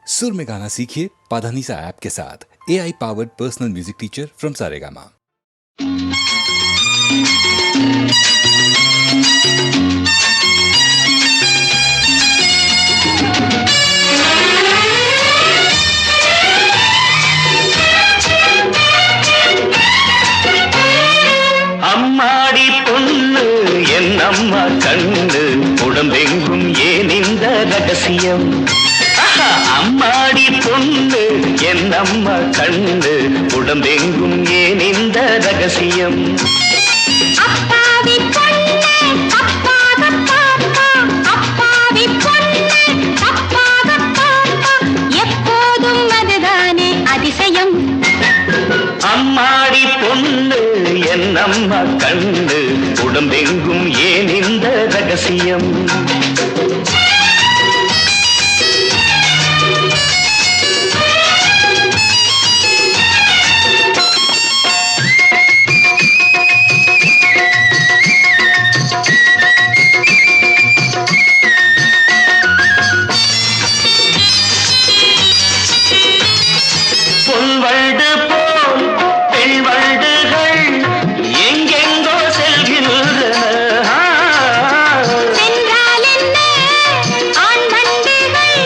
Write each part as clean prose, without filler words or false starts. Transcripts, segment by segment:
सुर में गाना सीखिए पाधानीसा ऐप के साथ। AI powered personal music teacher from Saregama. அம்மாடி பொண்ணு என் அம்மா கண்ணு உடம்பெங்கும் ஏன் இந்த ரகசியம். அம்மாடி பொண்ணு என் அம்மா கண்ணு உடம்பெங்கும் ஏன் இந்த ரகசியம். அப்பாவி பொண்ணு அப்பாக பாப்பா, அப்பாவி பொண்ணு அப்பாக பாப்பா, எப்போதும் அதுதானே அதிசயம். அம்மாடி பொண்ணு என் அம்மா கண்ணு உடம்பெங்கும் ஏன் இந்த ரகசியம். பொன்வண்டு போல் பெண்வண்டுகள் எங்கெங்கோ செல்கின்றன. சென்றால் என்ன ஆண் வண்டுகள்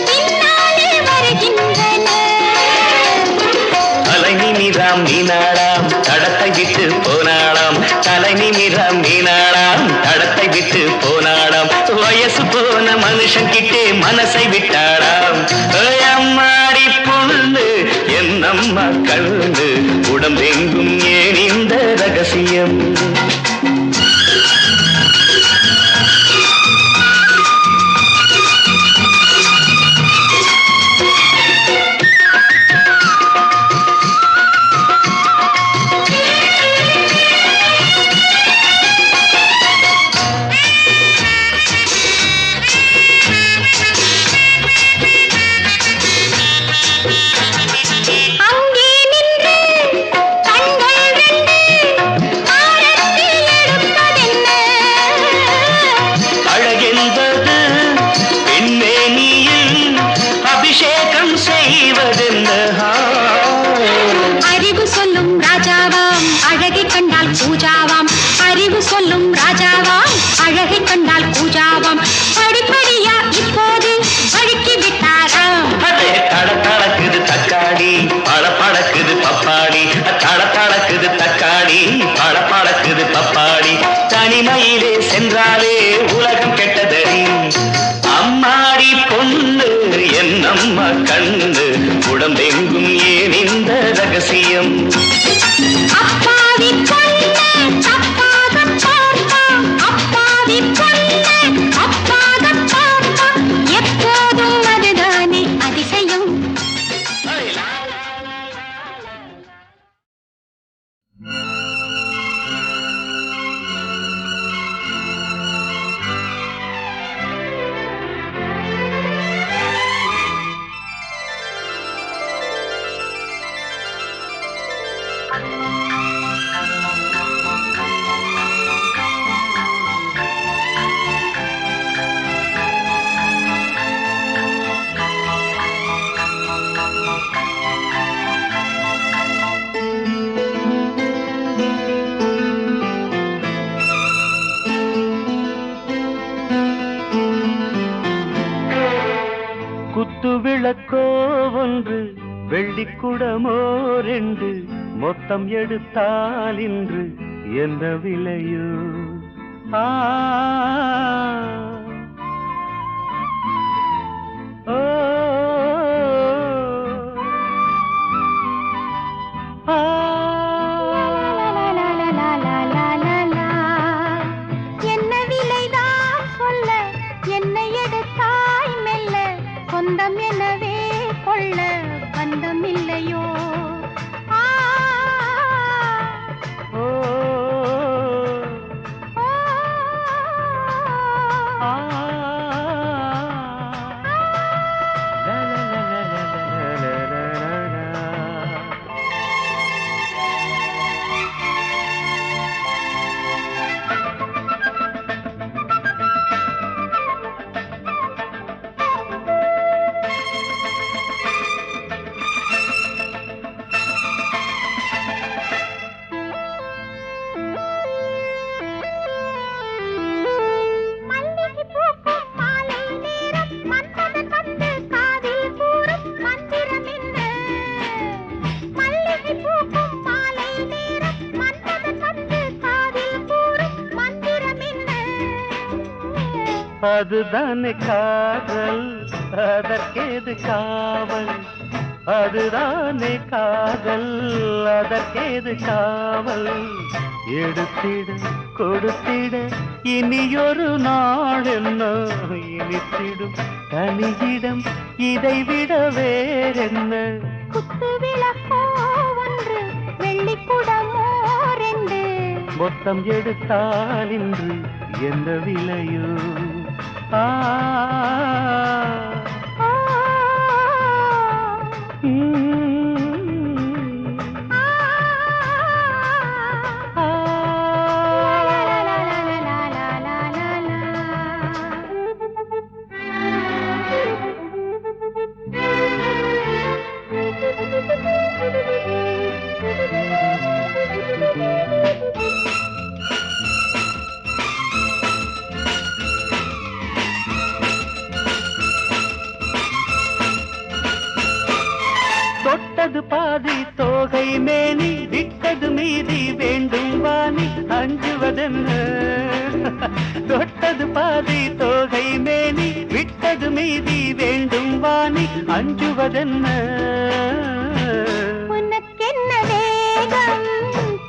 பின்னாலே வருகின்றன. தலை நிமிராம் மீனாளாம் தடத்தை விட்டு போனாளாம், தலை நிமிராம் மீனாளாம் தடத்தை விட்டு போனாளாம், வயசு போன மனுஷன் கிட்டே மனசை விட்டாளாம். அம்மாடி பொண்ணு என் அம்மா கண்ணு உடம்பெங்கும் ஏன் இந்த ரகசியம். அங்கே நின்று கண்கள் ரெண்டு ஆரத்தில் எடுப்பதென்ன. அழகென்பது பெண்மேனியில் அபிஷேகம் செய்வதென்ன. அறிவு சொல்லும் ராஜாவாம் அழகை கண்டால் பூஜாவாம், அறிவு சொல்லும் ராஜாவாம் அழகை கண்டால் பூஜாவாம். படிப்படியா இப்போது அழுக்கி விட்டாராம். அதே தடக்குது தக்காளி பழக்குது பப்பாளி, தடக்குது தக்காளி பழக்குது பப்பாளி. தனிமையிலே சென்றாலே உலகம் கெட்டதடி. அம்மாடி பொண்ணு என் அம்மா கண்ணு உடம்பெங்கும் ஏன் இந்த ரகசியம். அப்பாவி பொண்ணு அப்பாக பாப்பா, அப்பாவி பொண்ணு அப்பாக பாப்பா, எப்போதும் அதுதானே அதிசயம். குத்து விளக்கோ ஒன்று வெள்ளிக்குடமோ ரெண்டு மொத்தம் எடுத்தால் இன்று என்ன விலையோ. ஆ ஓ ஆ என்ன விலைதான் சொல்ல, என்னை எடுத்தாய் மெல்ல, சொந்தம் எனவே கொள்ள பந்தம் இல்லையோ. ஆ ஓ ஆ ஆ லா லா லா லா லா லா லா லா. அதுதானே காதல், அதற்கேது காவல். அதுதானே காதல், அதற்கேது காவல். எடுத்திட கொடுத்திட இனியொரு நாள் என்ன இனித்திடும் தனியிடம் இதைவிட வேறென்ன. குத்து விளக்கோ ஒன்று, வெள்ளிக்குடமோ ரெண்டு, மொத்தம் எடுத்தால் இன்று என்ன விலையோ? ஆ ஆ, ஆ. தொட்டது பாதி தோகை மேனி, விட்டது மீதி வேண்டும் வாணி, அஞ்சுவதென்ன? தொட்டது பாதி தோகை மேனி, விட்டது மீதி வேண்டும் வாணி, அஞ்சுவதென்ன? உனக்கென்ன வேகம்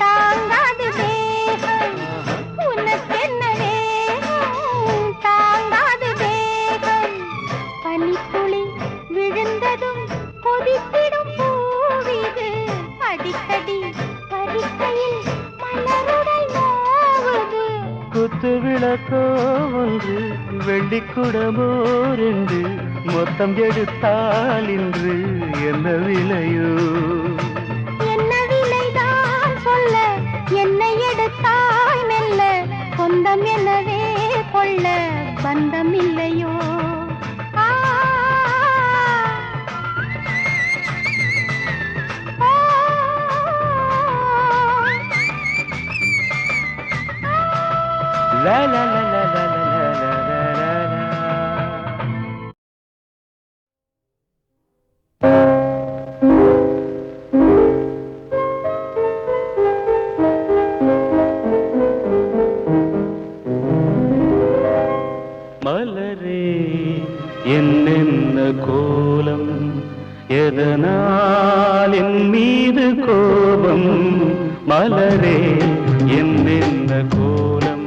தாங்காது தேகம், உனக்கென்ன வேகம் தாங்காது தேகம். பனித்துளி விழுந்ததும் கொதித்திடும் பூவிது, அடிக்கடி பறிக்கையில் மலருடல் நோவுது. குத்து விளக்கோ ஒன்று, வெள்ளிக்குடமோ ரெண்டு, மொத்தம் எடுத்தால் இன்று என்ன விலையோ? என்ன விலைதான் சொல்ல, என்னை எடுத்தாய் மெல்ல, சொந்தம் எனவே கொள்ள பந்தம் இல்லையோ? ஆ, ஆ, லா லா லா லா லா லா லா லா லா லா. மலரே என்னென்ன கோலம், எதனால் என் மீது கோபம்? மலரே என்னென்ன கோலம்,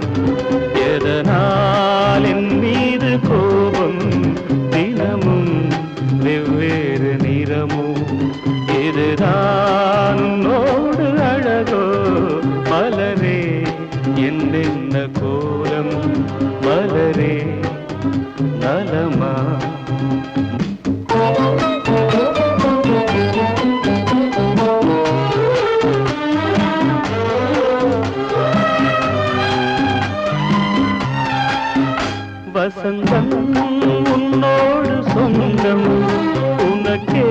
எதனால் என் மீது கோபம்? தினமும் வெவ்வேறு நிறமும், இதுதான் உன்னோடு அழகோ? மலரே என்னென்ன கோலம், மலரே நலமா? வசந்தம் உன்னோடு சொந்தம், உனக்கே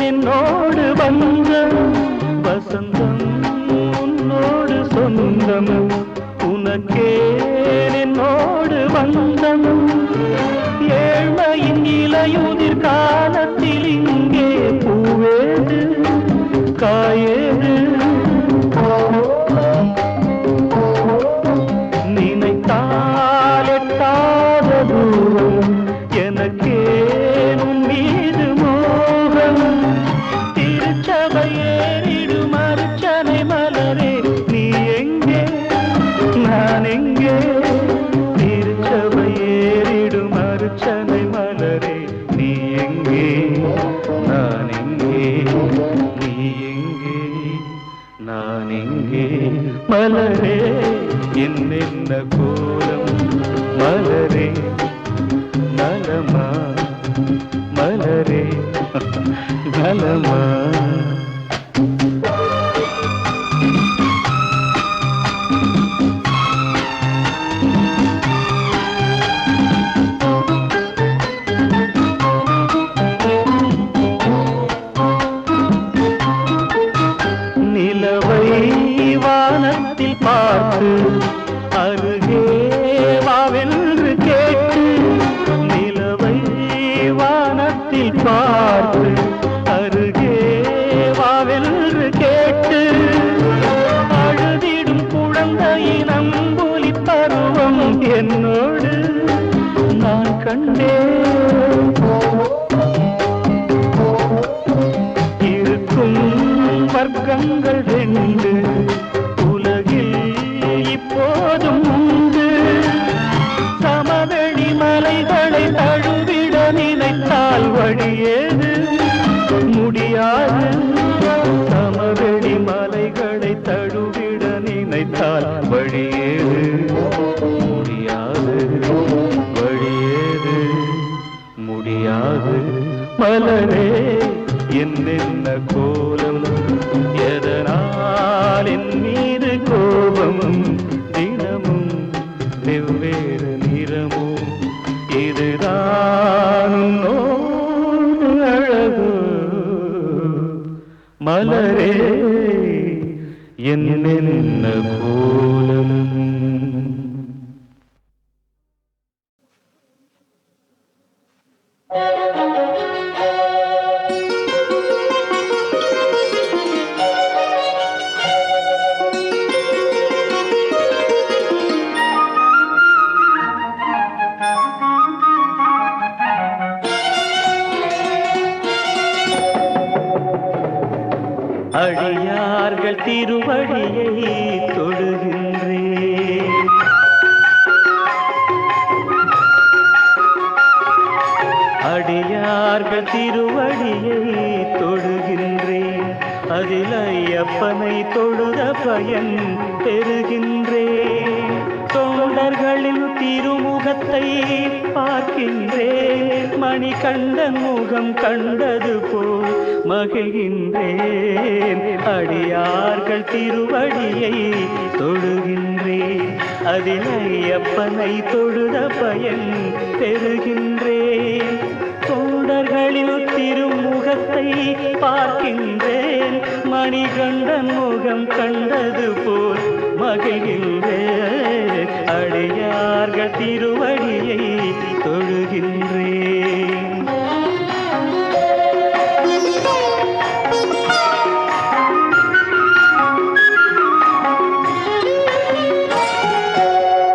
என்னோடு பந்தம். வசந்தம் உன்னோடு சொந்தம், உனக்கே என்னோடு பந்தம். ஏழ்மையின் இலையுதிர் காலத்தில் இங்கே பூவேது காயேது? நினைத்தால் எட்டாத தூரம், எனக்கேன் உன் மீது மோகம். திருச்சபையேறிடும் அர்ச்சனை மலரே, நீ எங்கே நான் எங்கே? திருச்சபையேறிடும் அர்ச்சனை மலரே, நீ எங்கே நான் எங்கே? நீ எங்கே நான் எங்கே? மலரே என்னென்ன கோலம், மலரே நலமா? மலரே நலமா? நிலவை வானத்தில் பார்த்து அருகே வாவென்று கேட்டு, நிலவை வானத்தில் பார்த்து அருகே வாவென்று கேட்டு, அழுதிடும் குழந்தையின் அம்புலி பருவம் என்னோடு வழியேது முடியாது சமவெளி மலைகளை தழுவிட நினைத்தால் வழியேது முடியாது வழியேது முடியாது மலரே என்னென்ன கோலம் எதனால் என் மீது கோபம் தினமும் வெவ்வேறு நிறமோ இதுதான் உன்னோடு அழகு மலரே என்னென்ன கோலம் அடியார்கள் திருவடியை தொழுகின்றேன் அடியார்கள் திருவடியை தொழுகின்றேன் அதில் ஐயப்பனை தொழுத பயன் பெறுகின்றேன் தொண்டர்களின் திருமுகத்தை பார்க்கின்றேன் மணிகண்டன் முகம் கண்டது போல் மகிழ்கின்றேன் அடியார்கள் திருவடியை தொழுகின்றேன் அதில் ஐயப்பனை தொழுத பயன் பெறுகின்றேன் தொண்டர்களில் திருமுகத்தை பார்க்கின்றேன் மணிகண்டன் முகம் கண்டது போல் மகிழ்கின்றேன் அடியார்கள் திருவடியை தொழுகின்றேன்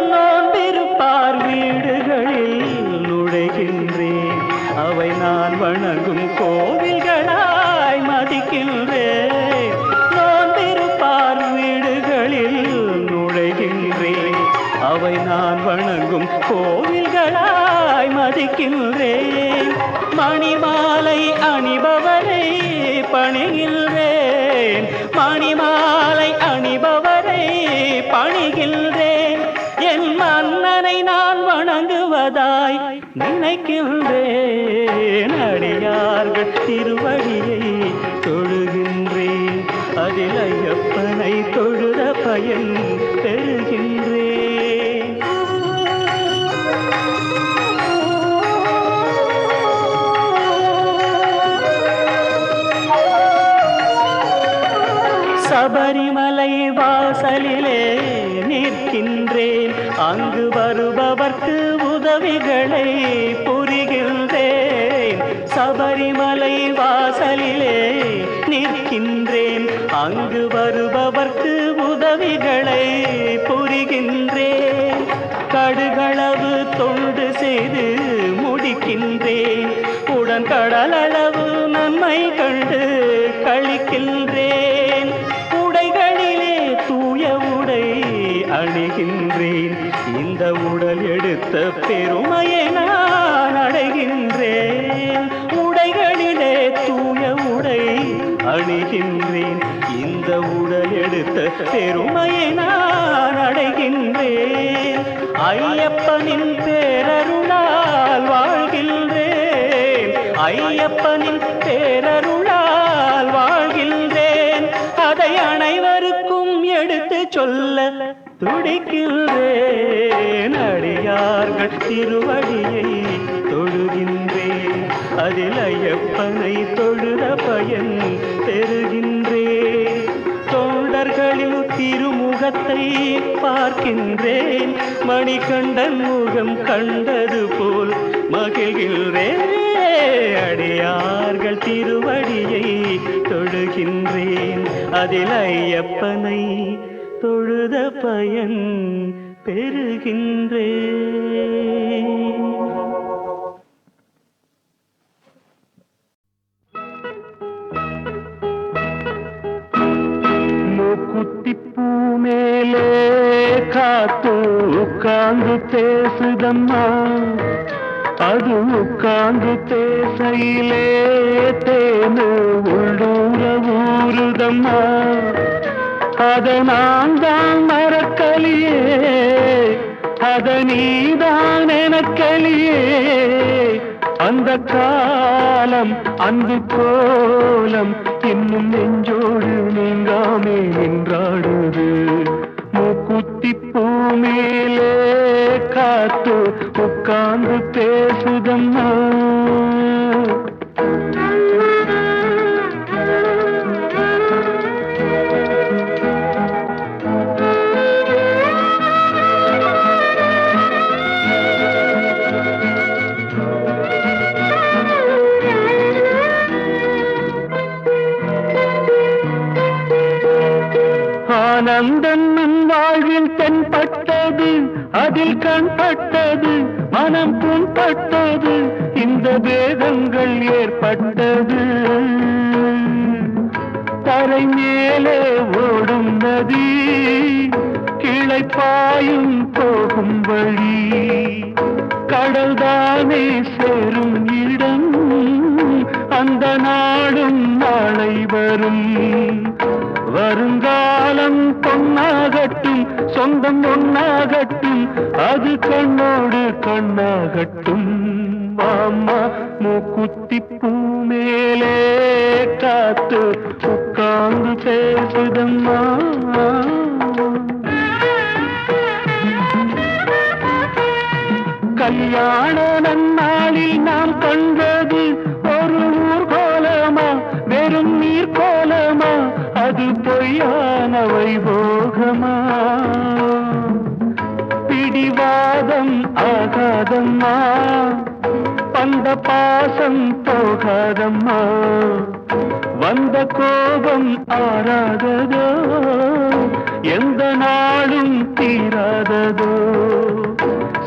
நோன்பிருப்பார் வீடுகளில் நுழைகின்றேன் அவை நான் வணங்கும் கோவில்களாய் மதிக்கின்றேன் நோன்பிருப்பார் வீடுகளில் நுழைகின்றேன் அவை நான் வணங்கும் கோவில்களாய் மதிக்கின்றேன் மணிமாலை அணிபவரை பணிகின்றேன் மணிமாலை அணிபவரை பணிகின்றேன் என் மன்னனை நான் வணங்குவதாய் நினைக்கின்றேன் அடியார்கள் திருவடியை தொழுகின்றேன் அதில் ஐயப்பனை தொழுத பயன் பெறுகின்றேன் சபரிமலை வாசலிலே நிற்கின்றேன் அங்கு வருபவர்க்கு உதவிகளை புரிகின்றேன் சபரிமலை வாசலிலே நிற்கின்றேன் அங்கு வருபவர்க்கு உதவிகளை புரிகின்றேன் கடுகளவு தொண்டு செய்து முடிக்கின்றேன் உடன் கடலளவு நன்மை கண்டு கழிக்கின்றேன் உடைகளிலே தூய உடை அணிகின்றேன் இந்த உடல் எடுத்த பெருமையை நான் அடைகின்றேன் உடைகளிலே தூய உடை அணிகின்றேன் இந்த உடல் எடுத்த பெருமையை நான் அடைகின்றேன் ஐயப்பனின் பேரருளால் வாழ்கின்றேன் ஐயப்பனின் பேரருளால் வாழ்கின்றேன் அதை அனைவருக்கும் எடுத்து சொல்ல துடிக்கின்றேன் அடியார்கள் திருவடியை தொழுகின்றேன் அதில் ஐயப்பனை தொழுத பயன் பெறுகின்றேன் தொண்டர்களில் திருமுகத்தை பார்க்கின்றேன் மணிகண்டன் முகம் கண்டது போல் மகிழ்கின்றேன் அடியார்கள் திருவடியை தொழுகின்றேன் அதில் ஐயப்பனை தொழுத பயன் பெறுகின்றேன் மூக்குத்திப்பூ மேலே காத்து உட்கார்ந்து பேசுதம்மா அது உட்கார்ந்து பேசையிலே தேனு உள்ளூர ஊருதம்மா. அத நான் தான் மறக்கலியே, அத நீதான் எனக்கலியே. அந்த காலம் அன்பு கோலம் இன்னும் நெஞ்சோடு நீங்காமே நின்றாடுது. மூக்குத்தி பூ மேலே காத்து உட்கார்ந்து பேசுதம்மா. ஆனந்தன் வாழ்வில் தென்பட்டது, அதில் கண்பட்டது, மனம் புண்பட்டது, இந்த வேதங்கள் ஏற்பட்டது. தரை மேலே ஓடும் நதி, கிளை பாயும் போகும் வழி, கடல் தானே சேரும் இடம், அந்த நாடும் நாளை வரும். வருங்காலம் பொன்னாகட்டும், சொந்தம் ஒன்னாகட்டும், அது கண்ணோடு கண்ணாகட்டும். மாமா மூக்குத்தி பூ மேலே காத்து உட்கார்ந்து பேசுதம்மா. கல்யாண நன்னாளில் நாம் கண்டது ஒரு ஊர்கோலமா, வெறும் நீர் கோலமா, அது பொய்யான வைபோகமா. பிடிவாதம் ஆகாதம்மா, பந்த பாசம் போகாதம்மா, வந்த கோபம் ஆறாததோ, எந்த நாளும் தீராததோ.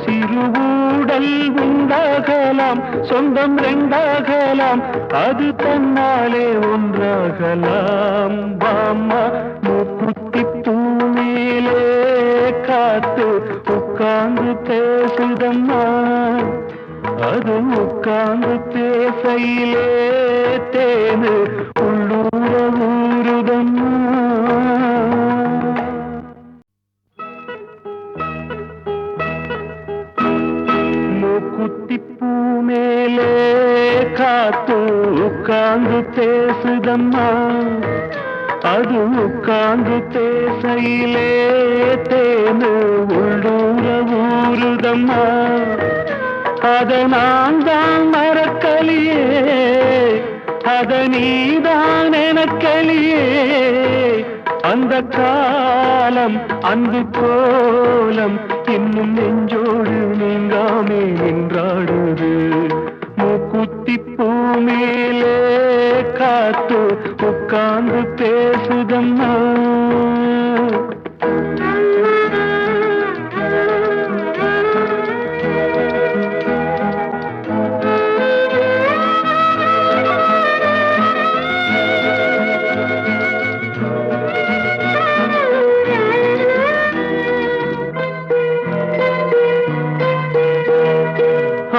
சிறுவூடல் உண்டாகலாம், சொந்தம் ரெண்டாகலாம், அது தன்னாலே ஒன்றாகலாம். பாமா மூக்குத்தி பூ மேலே காத்து உட்கார்ந்து பேசுதம்மா. அது உட்கார்ந்து பேசையிலே தேனு உள்ளூர ஊருதம்மா. மூக்குத்தி பூ மேலே காத்து உட்கார்ந்து பேசுதம்மா. அது உட்கார்ந்து பேசையிலே தேனு உள்ளூர ஊருதம்மா. அத நான் தான் மறக்கலியே, அத நீதான் எனக்கலியே. அந்த காலம் அன்பு கோலம் இன்னும் நெஞ்சோடு நீங்காமே நின்றாடுது. மூக்குத்தி பூ மேலே காத்து உட்கார்ந்து பேசுதம்மா.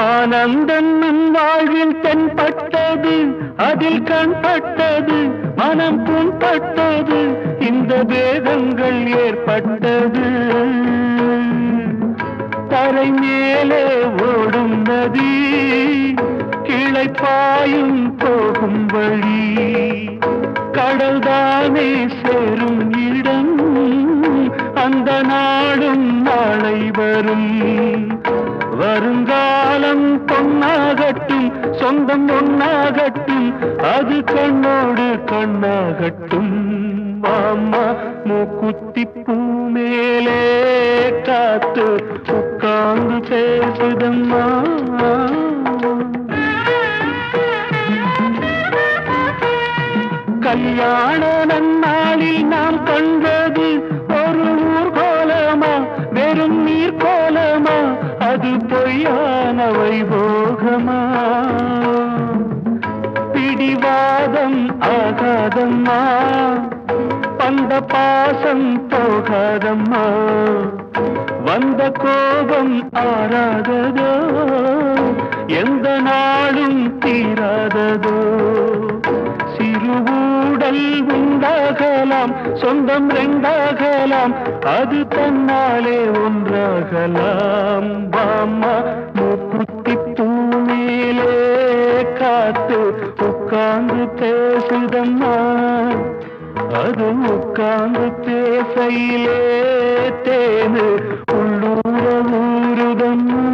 ஆனந்தன் வாழ்வில் தென்பட்டது, அதில் கண்பட்டது, மனம் புண்பட்டது, இந்த வேதங்கள் ஏற்பட்டது. தரை மேலே ஓடும் நதி, கிளை பாயும் போகும் வழி, கடல் தானே சேரும் இடம், அந்த நாடும் நாளை வரும். வருங்காலம் பொன்னாகட்டும், சொந்தம் ஒன்னாகட்டும், அது கண்ணோடு கண்ணாகட்டும். மாமா மூக்குத்தி பூ மேலே காத்து உட்கார்ந்து பேசுதம்மா. கல்யாண நன்னாளில் நாம் கண்டது ஒரு ஊர்கோலமா, வெறும் நீர் கோலமா, அது பொய்யான வைபோகமா. பிடிவாதம் ஆகாதம்மா, பந்த பாசம் போகாதம்மா, வந்த கோபம் ஆறாததோ, எந்த நாளும் தீராததோ. சிறுவூடல் உண்டாகலாம், சொந்தம் ரெண்டாகலாம், அது தன்னாலே ஒன்றாகலாம். பாமா மூக்குத்தி பூமேலே காத்து உட்கார்ந்து பேசுதம்மா, அது உட்கார்ந்து பேசையிலே தேனு உள்ளூர ஊருதம்மா.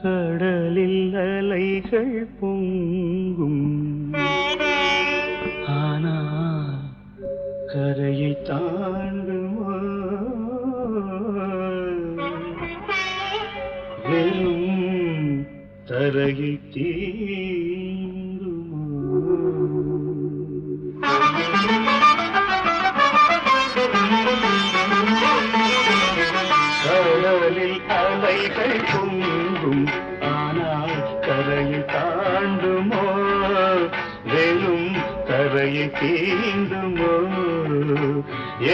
கடலில் அலைகள் பொங்கும், ஆனால் கரையை தாண்டுமா, வெறும் தரையை தீண்டுமா. கடலில் அலைகள் பொங்கும், ஆனால் கரையை தாண்டுமோ, வெறும் கரையை தீண்டுமோ.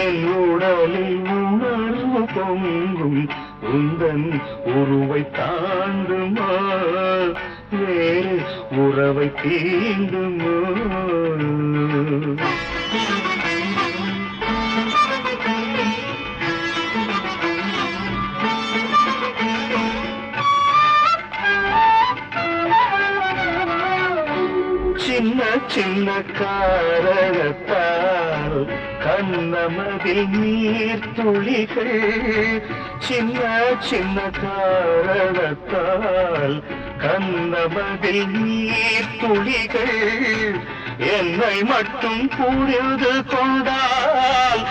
என் உடலில் உணர்வு பொங்கும், உந்தன் உருவை தாண்டுமோ, வேறு உறவை தீண்டுமோ. சின்ன சின்ன காரணத்தால் கண்ணமதில் நீர் துளிகள், சின்ன சின்ன காரணத்தால் கண்ணமதில் நீர் துளிகள், என்னை மட்டும் புரிந்து கொண்டால்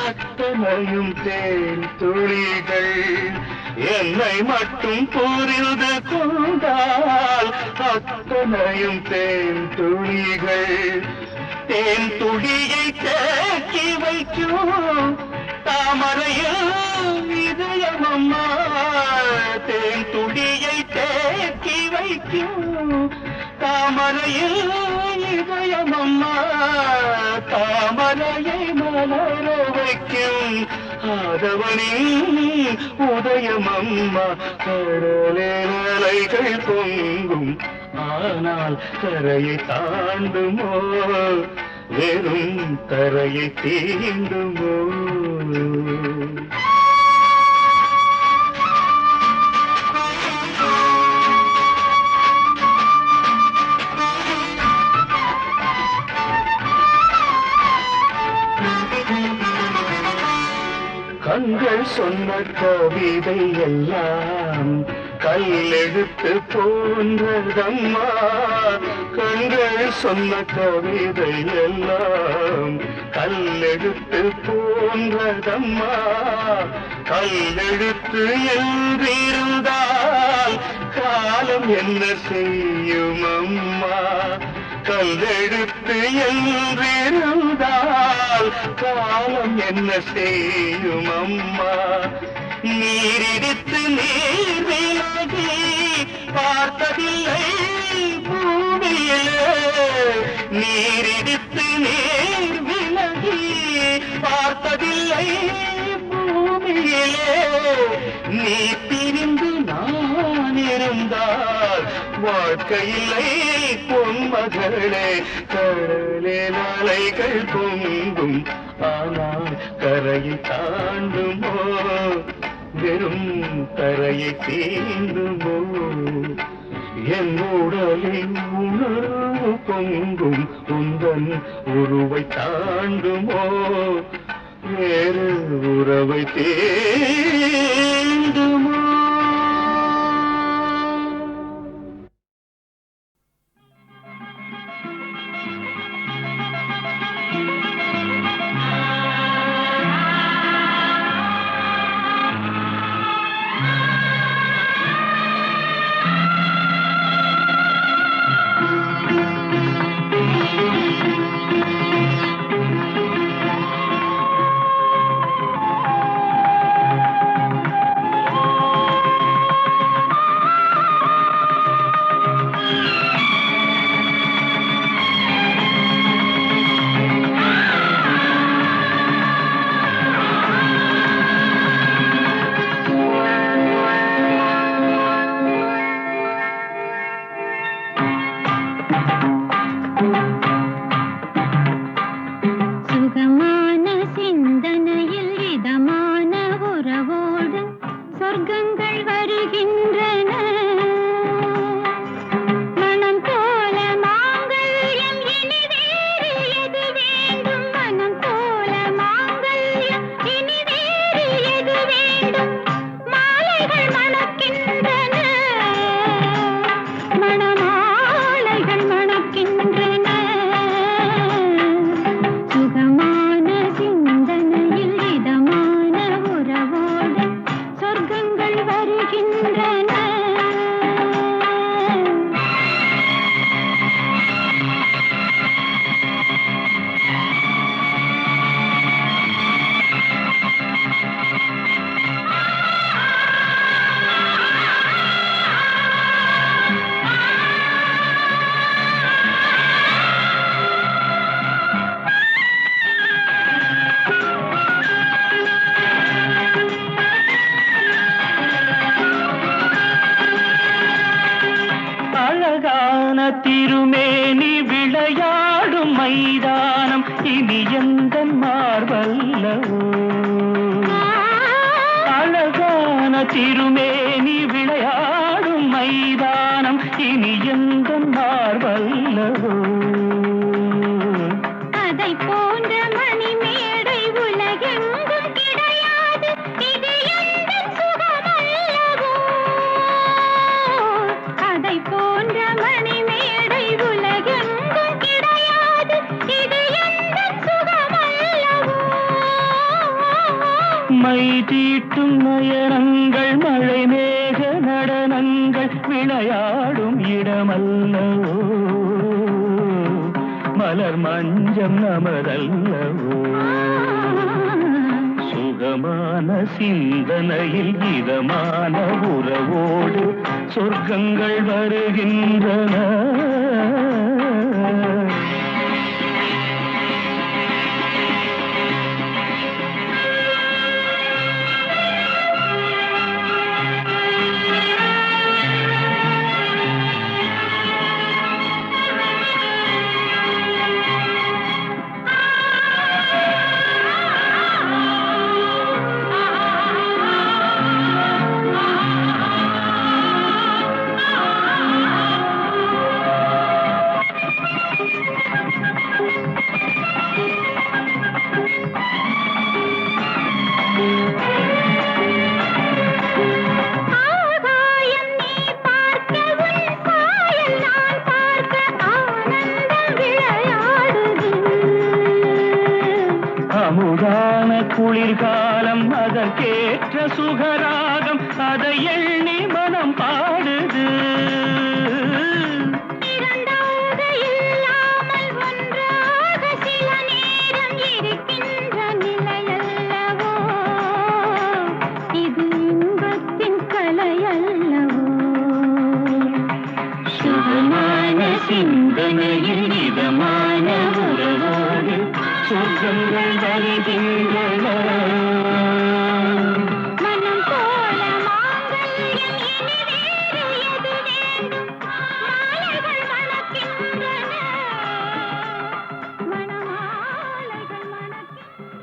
அத்தனையும் தேன் துளிகள். என்னை மட்டும் புரிந்து கொண்டால் அத்தனையும் தேன் துளிகள். தேன் துளியை தேக்கி வைக்கும் தாமரையில் இதயமம்மா, தேன் துளியை தேக்கி வைக்கும் தாமரையில் இதயமம்மா, தாமரையை மலர வைக்கும் ஆதவனின் உதயமம்மா. கடலில் அலைகள் பொங்கும், ஆனால் கரையை தாண்டுமோ, வெறும் கரையை தீண்டுமோ. கண்கள் சொன்ன கவிதை எல்லாம் கல்லெழுத்து போன்றதம்மா, கண்கள் சொன்ன கவிதை எல்லாம் கல்லெழுத்து போன்றதம்மா. கல்லெழுத்து என்றிருந்தால் காலம் என்ன செய்யும் அம்மா, கல்லெழுத்து என்றிருந்தால் காலம் என்ன செய்யும் அம்மா. நீரிடித்து நீர் விலகி பார்த்ததில்லை பூமியிலே, நீரிடித்து நீர் விலகி பார்த்ததில்லை பூமியிலே. நீ பிரிந்து நான் இருந்தால் வாழ்க்கையில்லை பொன்மகளே. கடலில் அலைகள் பொங்கும், ஆனால் கரையை தாண்டுமோ, வெறும் கரையை தீண்டுமோ. என் உடலில் உணர்வு பொங்கும், உந்தன் உருவை தாண்டுமோ, வேறு உறவை தீண்டுமோ. திருமேனி விளையாடும் மைதானம் இனி எந்த மார்பல்லவோ அழகான திருமேனி விளையாடும் மைதானம் இனி எந்த மார்பல்லவோ அதை போன்ற மணிமேடை உலகெங்கும் கிடையாது இது எந்த சுகமல்லவோ அதை போன்ற மணிமேடை உலகெங்கும் கிடையாது இது எந்த சுகமல்லவோ மை தீட்டும் நயனங்கள் மழை மேக நடனங்கள் விளையாடும் இடமல்லவோ மலர் மஞ்சம் நமதல்லவோ சுகமான சிந்தனையில் இதமான உறவோடு சொர்க்கங்கள் வருகின்றன அமுதான குளிர்காலம் அதற்கேற்ற சுகராகம் அதை எண்ணி மனம் பாடுது இரண்டாக இல்லாமல் ஒன்றாக சில நேரம் இருக்கின்ற நிலையல்லவோ இது இன்பத்தின் கலையல்லவோ சுகமான சிந்தனையில் இதமான உறவோடு சொர்க்கங்கள் வருகின்றன மனம் போல மாங்கல்யம் இனி வேறு எது வேண்டும் மாலைகள் மணக்கின்றன மணமாலைகள் மணக்கின்றன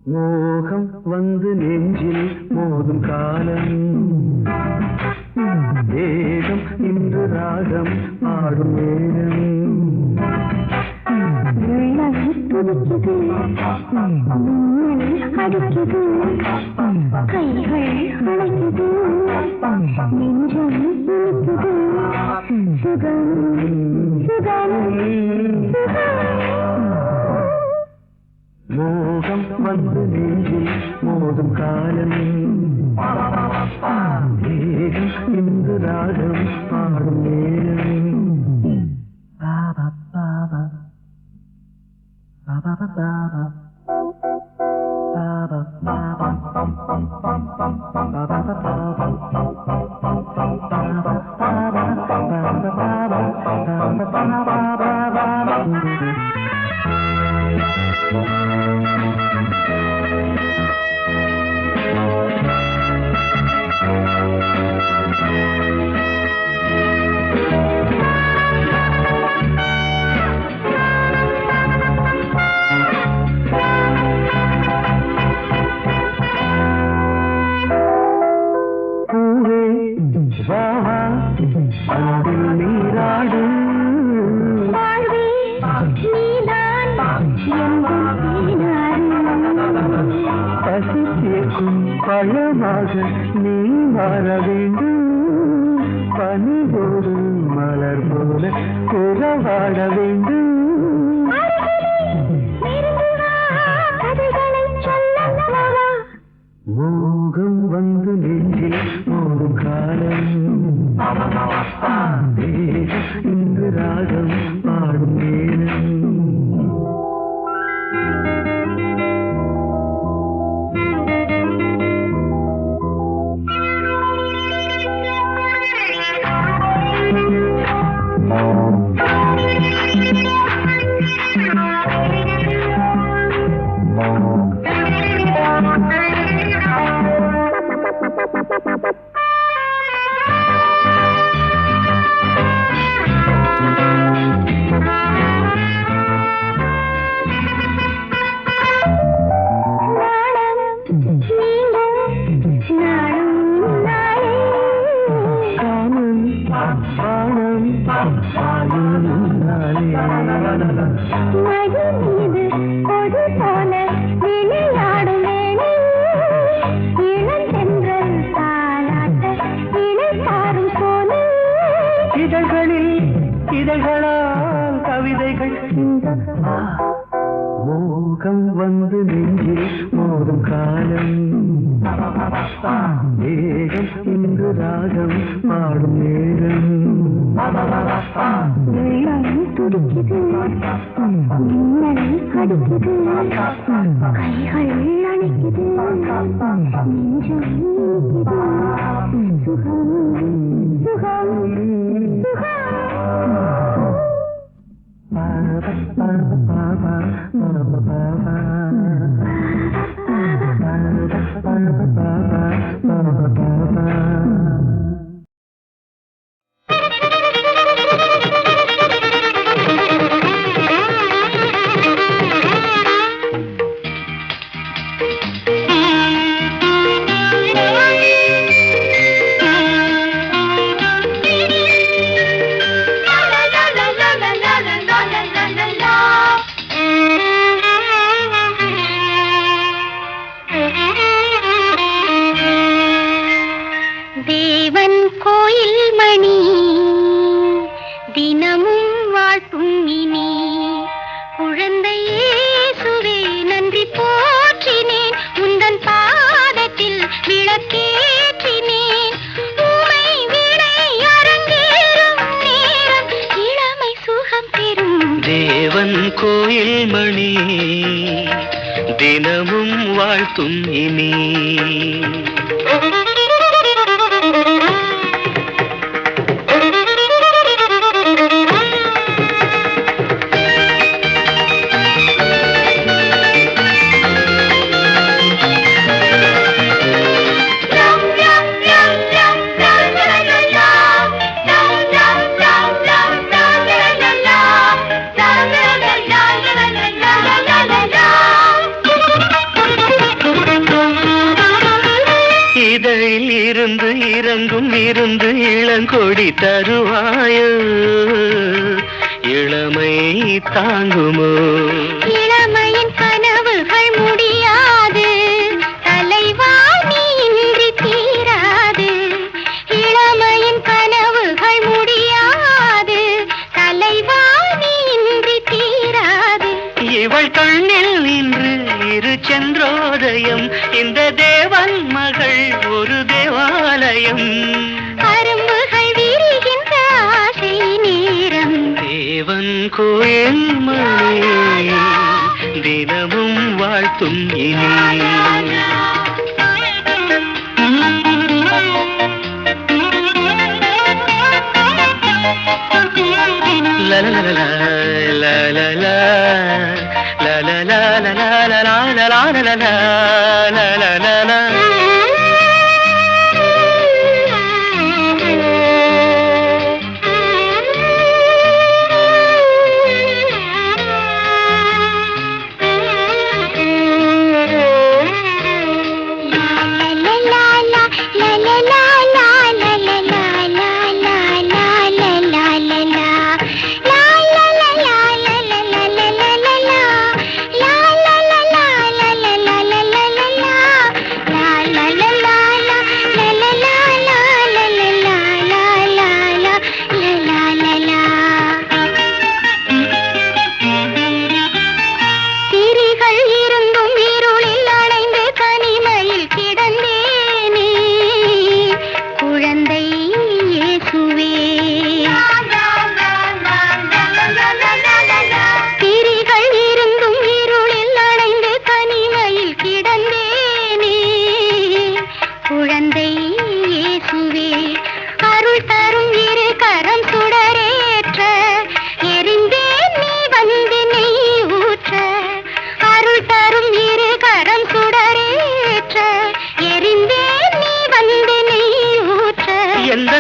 மோகம் வந்து நெஞ்சில் மோதும் காலம் வேகம் இன்று ராகம் ஆடும் நேரம் துடிக்குது அடிக்குது கைகள் அழைக்குது நெஞ்சம் இனிக்குது சுகம் சுகம் மோகம் வந்து நெஞ்சில் மோதும் காலம் வேகம் இன்று ராகம் ஆடும் நேரம் பாபா பாபா பாபா பாபா பழமாக நீ மாற வேண்டும் பனியோடு மலர் போல உறவாட வேண்டும் மோகம் வந்து நெஞ்சில் மோதும் காலம் வேகம் இன்று ராகம் பாடும் நேரம் உள்ளம் துடிக்குது மின்னல் அடிக்குது கைகள் அணைக்குது நெஞ்சம் இனிக்குது சுகம் சுகம் கோயில் மணி தினமும் வாழ்த்தும் இனி இறங்கும் இருந்து இளங்கொடி தருவாயோ இளமை தாங்குமோ இளமையின் கனவுகள் முடியாது தலைவா நீ இன்றி தீராது இளமையின் கனவுகள் முடியாது தலைவா நீ இன்றி தீராது இவள் கண்ணில் நின்று இரு சென்றோதயம் இந்த தேவன் மகள் ஒரு தேவாலயம் அரும்புகள் விரிகின்ற ஆசை நேரம் தேவன் கோயில் மணி தினமும் வாழ்த்தும் இனி la la la la la la la la la la la la la la la la la la la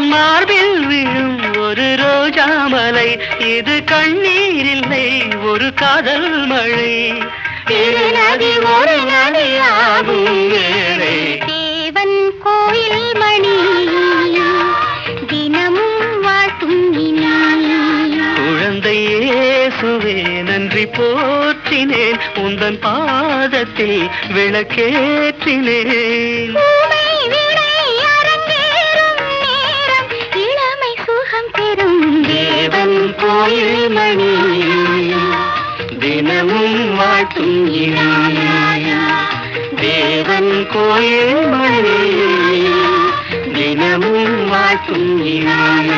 மார்பில் விழும் ஒரு ரோஜா மலை இது கண்ணீரில்லை ஒரு காதல் மழை இரு நதி ஒரு நதியாகும் வேளை தேவன் கோயில் மணி தினமும் வாழ்த்தும் இனி குழந்தை இயேசுவே நன்றி போற்றினேன் உந்தன் பாதத்தில் விளக்கேற்றினேன் தேவன் கோயில் மணி தினமும் வாழ்த்து வாழ்த்தும் இனம். தேவன் கோயில் மணி தினமும் வாழ்த்தும் இனம்.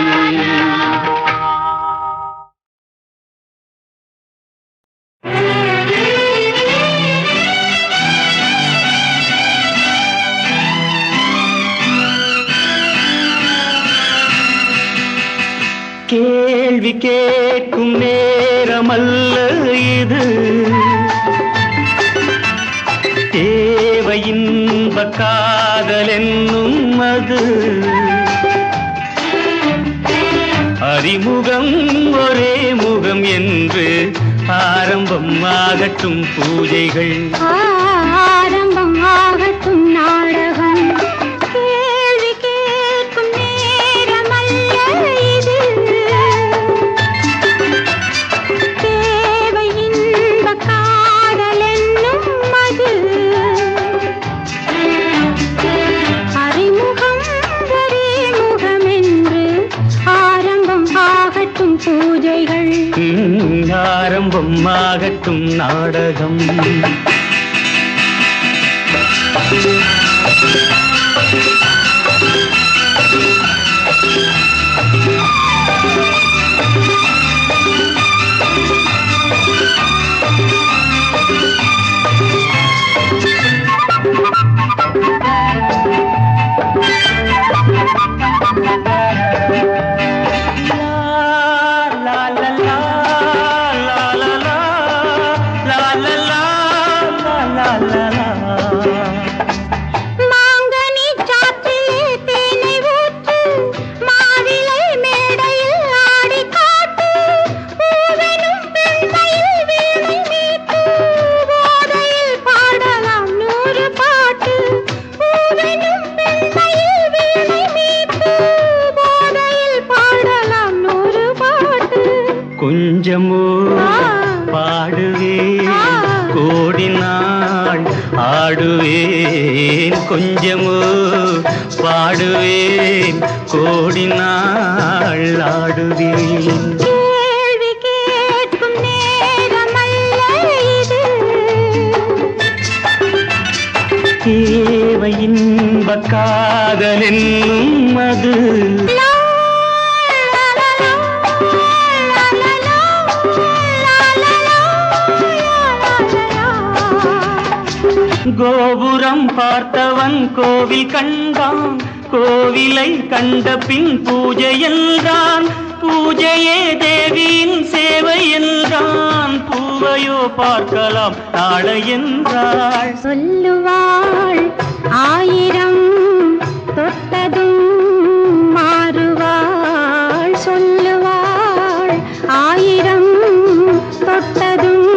கேள்வி கேட்கும் நேரமல்ல இது, தேவை இன்ப காதல் என்னும் அது. அறிமுகம் ஒரே முகம் என்று ஆரம்பம் ஆகட்டும் பூஜைகள், ஆரம்பம் ஆகட்டும் நாடகம். கேள்வி கேட்கும் நேரமல்ல இது, தேவை இன்ப காதல் என்னும் அது. அறிமுகம் ஒரே முகம் என்று ஆரம்பம் ஆகட்டும் பூஜைகள், ஆரம்பம் ஆகட்டும் நாடகம். மாங்கனி சாற்றிலே தேனை ஊற்று, மாவிலை மேடையில் ஆடி காட்டு, பூவெனும் பெண்மையில் வீணை மீட்டு, போதையில் பாடலாம் 100 பாட்டு. பூவெனும் பெண்மையில் வீணை மீட்டு, போதையில் பாடலாம் 100 பாட்டு. கொஞ்சமோ பாடுவேன் கோடி நாள் ஆடுவேன், கொஞ்சமோ பாடுவேன் கோடி நாள் ஆடுவேன். கேள்வி கேட்கும் நேரமல்ல இது, தேவை இன்ப காதல் என்னும் அது. லா, லா, லா, லா, லா, லா, லா, லா, லா, லா, லா. கோபுரம் பார்த்தவன் கோவில் கண்டான், கோவிலை கண்ட பின் பூஜை என்றான், பூஜையே தேவியின் சேவை என்றான், பூவையோ பார்க்கலாம் நாளை என்றாள். சொல்லுவாள் 1000 தொட்டதும் மாறுவாள், சொல்லுவாள் 1000 தொட்டதும்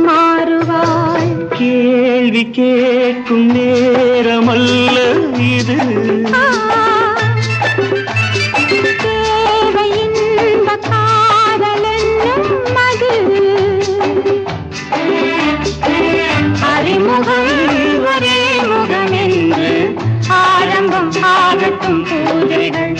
மாறுவாள். கேள்வி கேட்கும் நேரமல்ல இது, தேவை இன்ப காதல் என்னும் அது. அறிமுகம் ஒரே முகம் என்று ஆரம்பம் ஆகட்டும் பூஜைகள்.